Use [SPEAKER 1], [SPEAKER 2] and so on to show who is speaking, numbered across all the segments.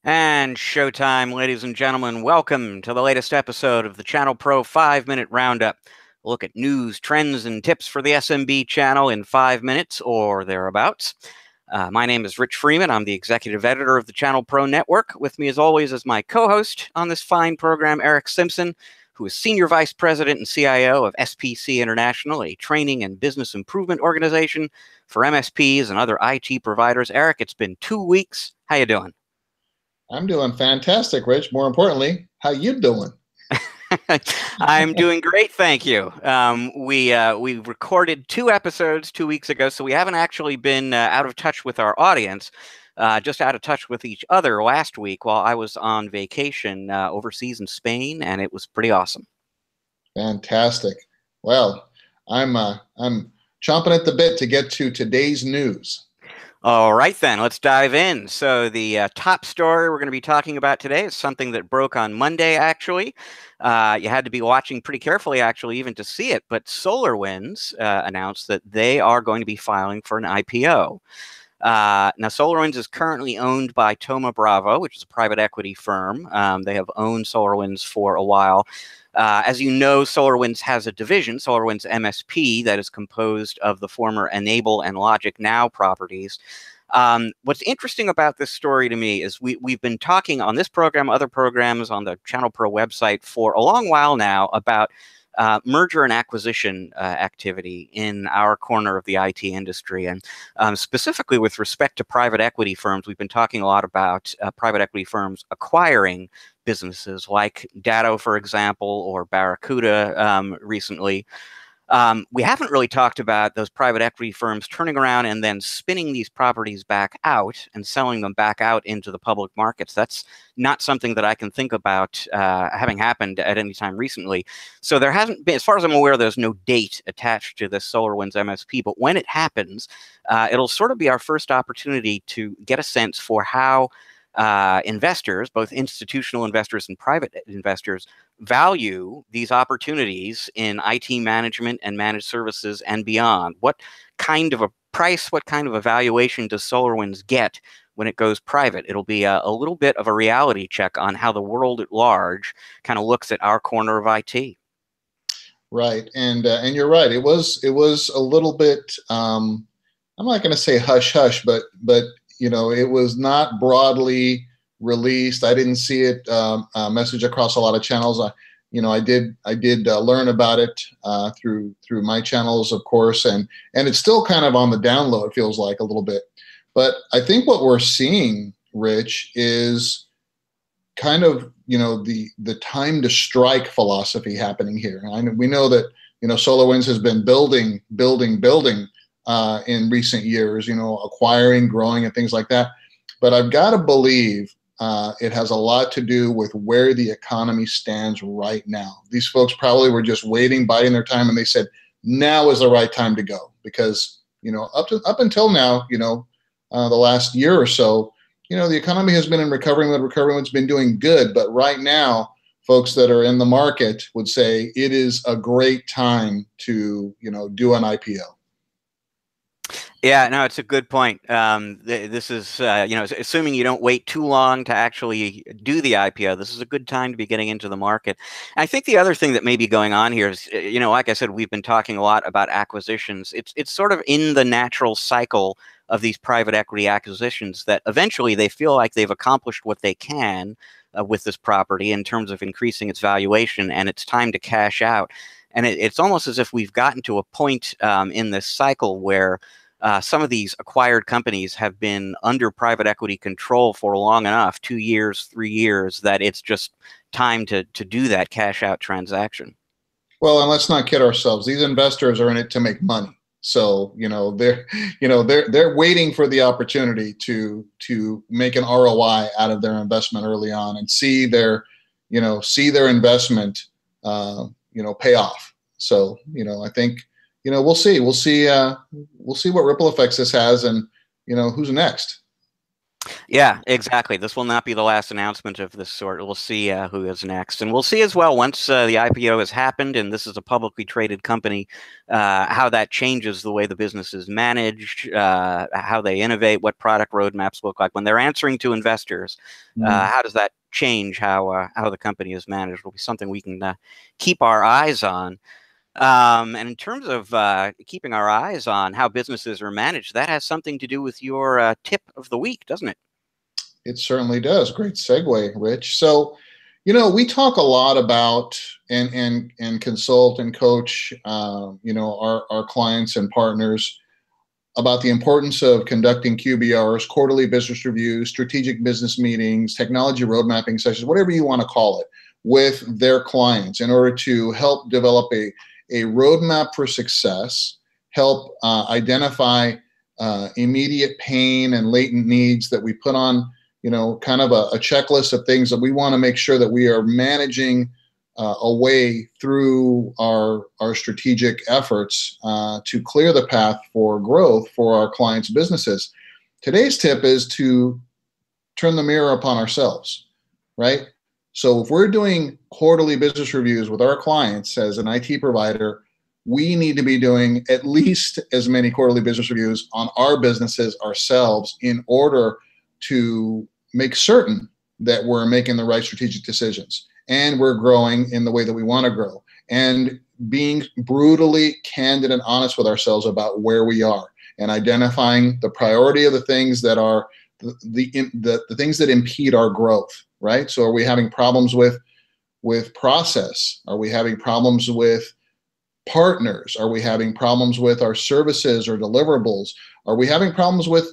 [SPEAKER 1] And showtime, ladies and gentlemen. Welcome to the latest episode of the ChannelPro 5-Minute Roundup. A look at news, trends, and tips for the SMB channel in 5 minutes or thereabouts. My name is Rich Freeman. I'm the executive editor of the ChannelPro Network. With me, as always, is my co-host on this fine program, Erick Simpson, who is Senior Vice President and CIO of SPC International, a training and business improvement organization for MSPs and other IT providers. Erick, it's been 2 weeks. How you doing?
[SPEAKER 2] I'm doing fantastic, Rich. More importantly, how you doing?
[SPEAKER 1] I'm doing great, thank you. We recorded 2 episodes 2 weeks ago, so we haven't actually been out of touch with our audience, just out of touch with each other last week while I was on vacation overseas in Spain, and it was pretty awesome.
[SPEAKER 2] Fantastic. Well, I'm chomping at the bit to get to today's news.
[SPEAKER 1] All right, then, let's dive in. So the top story we're going to be talking about today is something that broke on Monday, actually. You had to be watching pretty carefully, actually, even to see it. But SolarWinds announced that they are going to be filing for an IPO. Now, SolarWinds is currently owned by Thoma Bravo, which is a private equity firm. They have owned SolarWinds for a while. As you know, SolarWinds has a division, SolarWinds MSP, that is composed of the former Enable and Logic Now properties. What's interesting about this story to me is we've been talking on this program, other programs on the ChannelPro website for a long while now about merger and acquisition activity in our corner of the IT industry. And specifically with respect to private equity firms, we've been talking a lot about private equity firms acquiring businesses like Datto, for example, or Barracuda recently. We haven't really talked about those private equity firms turning around and then spinning these properties back out and selling them back out into the public markets. That's not something that I can think about having happened at any time recently. So there hasn't been, as far as I'm aware, there's no date attached to this SolarWinds MSP. But when it happens, it'll sort of be our first opportunity to get a sense for how investors, both institutional investors and private investors, value these opportunities in IT management and managed services and beyond. What kind of a price, what kind of a valuation does SolarWinds get when it goes private? It'll be a little bit of a reality check on how the world at large kind of looks at our corner of IT.
[SPEAKER 2] Right, and you're right. It was a little bit. I'm not going to say hush hush, but it was not broadly released. I didn't see it message across a lot of channels. I did learn about it through my channels, of course, and it's still kind of on the down low. It feels like a little bit, but I think what we're seeing, Rich, is kind of the time to strike philosophy happening here. And we know that SolarWinds has been building in recent years, acquiring, growing, and things like that. But I've got to believe it has a lot to do with where the economy stands right now. These folks probably were just waiting, biding their time, and they said, now is the right time to go. Because, up until now, the last year or so, the economy has been in recovery mode. Recovery mode's been doing good. But right now, folks that are in the market would say it is a great time to, do an IPO.
[SPEAKER 1] Yeah, no, it's a good point. This is, assuming you don't wait too long to actually do the IPO, this is a good time to be getting into the market. I think the other thing that may be going on here is, like I said, we've been talking a lot about acquisitions. It's sort of in the natural cycle of these private equity acquisitions that eventually they feel like they've accomplished what they can with this property in terms of increasing its valuation, and it's time to cash out. And it's almost as if we've gotten to a point in this cycle where some of these acquired companies have been under private equity control for long enough, 2 years, 3 years, that it's just time to do that cash out transaction.
[SPEAKER 2] Well, and let's not kid ourselves. These investors are in it to make money. So, they're waiting for the opportunity to make an ROI out of their investment early on and see their investment, pay off. So, I think, we'll see what ripple effects this has, and who's next.
[SPEAKER 1] Yeah, exactly. This will not be the last announcement of this sort. We'll see who is next. And we'll see as well, once the IPO has happened and this is a publicly traded company, how that changes the way the business is managed, how they innovate, what product roadmaps look like. When they're answering to investors, how does that change how the company is managed? Will be something we can keep our eyes on. And in terms of keeping our eyes on how businesses are managed, that has something to do with your tip of the week, doesn't it?
[SPEAKER 2] It certainly does. Great segue, Rich. So, we talk a lot about and consult and coach, our clients and partners about the importance of conducting QBRs, quarterly business reviews, strategic business meetings, technology road mapping sessions, whatever you want to call it, with their clients in order to help develop a roadmap for success, help identify immediate pain and latent needs that we put on, kind of a checklist of things that we want to make sure that we are managing a way through our strategic efforts to clear the path for growth for our clients' businesses. Today's tip is to turn the mirror upon ourselves, right? So if we're doing quarterly business reviews with our clients as an IT provider, we need to be doing at least as many quarterly business reviews on our businesses ourselves in order to make certain that we're making the right strategic decisions and we're growing in the way that we want to grow, and being brutally candid and honest with ourselves about where we are and identifying the priority of the things that are the things that impede our growth, right? So are we having problems with process? Are we having problems with partners? Are we having problems with our services or deliverables? Are we having problems with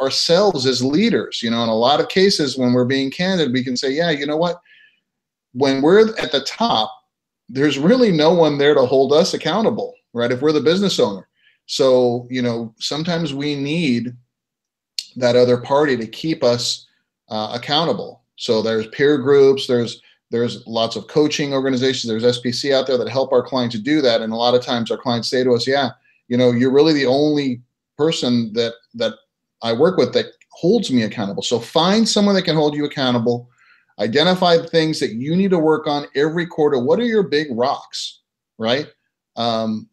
[SPEAKER 2] ourselves as leaders? In a lot of cases, when we're being candid, we can say, yeah, you know what? When we're at the top, there's really no one there to hold us accountable, right? If we're the business owner. So, sometimes we need that other party to keep us accountable. So there's peer groups, there's lots of coaching organizations, there's SPC out there that help our clients do that. And a lot of times our clients say to us, yeah, you're really the only person that I work with that holds me accountable. So find someone that can hold you accountable. Identify the things that you need to work on every quarter. What are your big rocks, right? And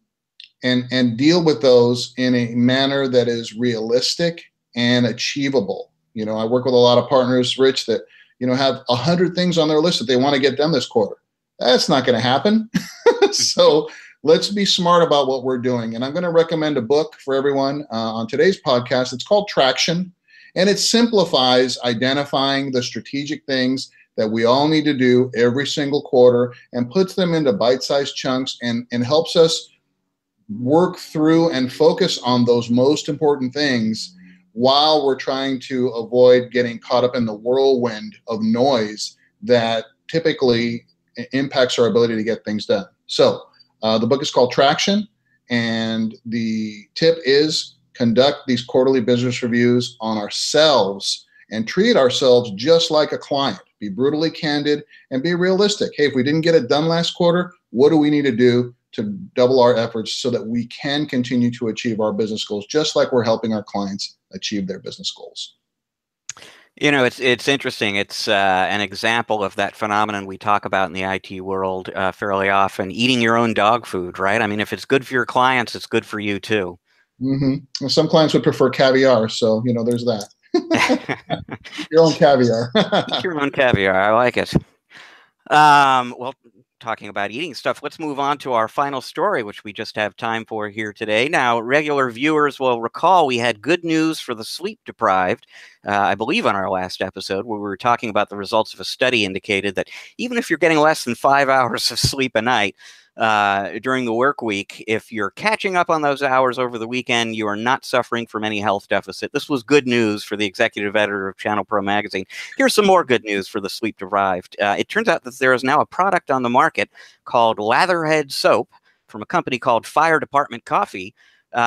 [SPEAKER 2] deal with those in a manner that is realistic and achievable. I work with a lot of partners, Rich, that have 100 things on their list that they want to get done this quarter. That's not going to happen. So let's be smart about what we're doing. And I'm going to recommend a book for everyone on today's podcast. It's called Traction. And it simplifies identifying the strategic things that we all need to do every single quarter and puts them into bite-sized chunks and helps us work through and focus on those most important things while we're trying to avoid getting caught up in the whirlwind of noise that typically impacts our ability to get things done. So the book is called Traction, and the tip is conduct these quarterly business reviews on ourselves and treat ourselves just like a client. Be brutally candid and be realistic. Hey, if we didn't get it done last quarter, what do we need to do to double our efforts so that we can continue to achieve our business goals, just like we're helping our clients achieve their business goals?
[SPEAKER 1] It's interesting. It's an example of that phenomenon we talk about in the IT world fairly often, eating your own dog food, right? I mean, if it's good for your clients, it's good for you too.
[SPEAKER 2] Mm-hmm. Well, some clients would prefer caviar, so there's that. Your own caviar.
[SPEAKER 1] Eat your own caviar. I like it. Well, talking about eating stuff, let's move on to our final story, which we just have time for here today. Now, regular viewers will recall we had good news for the sleep deprived, I believe on our last episode, where we were talking about the results of a study indicated that even if you're getting less than 5 hours of sleep a night during the work week, if you're catching up on those hours over the weekend, you are not suffering from any health deficit. This was good news for the executive editor of ChannelPro magazine. Here's some more good news for the sleep deprived. It turns out that there is now a product on the market called Latherhead soap from a company called Fire Department Coffee,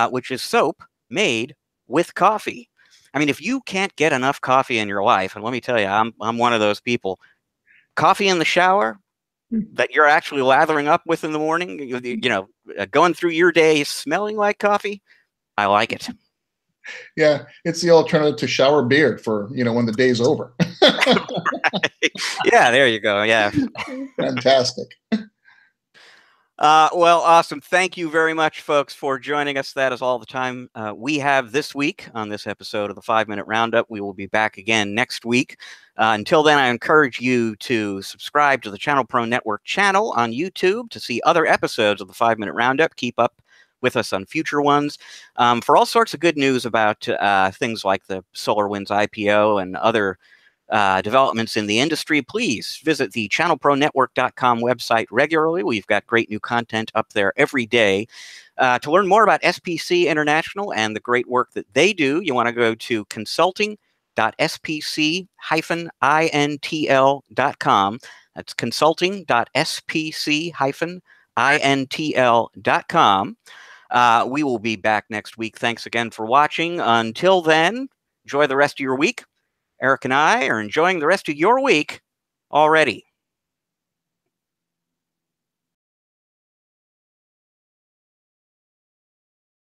[SPEAKER 1] which is soap made with coffee. I mean, if you can't get enough coffee in your life, and let me tell you, I'm one of those people, coffee in the shower that you're actually lathering up with in the morning, going through your day smelling like coffee, I like it.
[SPEAKER 2] Yeah, it's the alternative to shower beard for, when the day's over.
[SPEAKER 1] Yeah, there you go. Yeah.
[SPEAKER 2] Fantastic.
[SPEAKER 1] Well, awesome. Thank you very much, folks, for joining us. That is all the time we have this week on this episode of the 5-Minute Roundup. We will be back again next week. Until then, I encourage you to subscribe to the ChannelPro Network channel on YouTube to see other episodes of the 5-Minute Roundup. Keep up with us on future ones. For all sorts of good news about things like the SolarWinds IPO and other developments in the industry, please visit the channelpronetwork.com website regularly. We've got great new content up there every day. To learn more about SPC International and the great work that they do, you want to go to consulting.spc-intl.com. That's consulting.spc-intl.com. We will be back next week. Thanks again for watching. Until then, enjoy the rest of your week. Eric and I are enjoying the rest of your week already.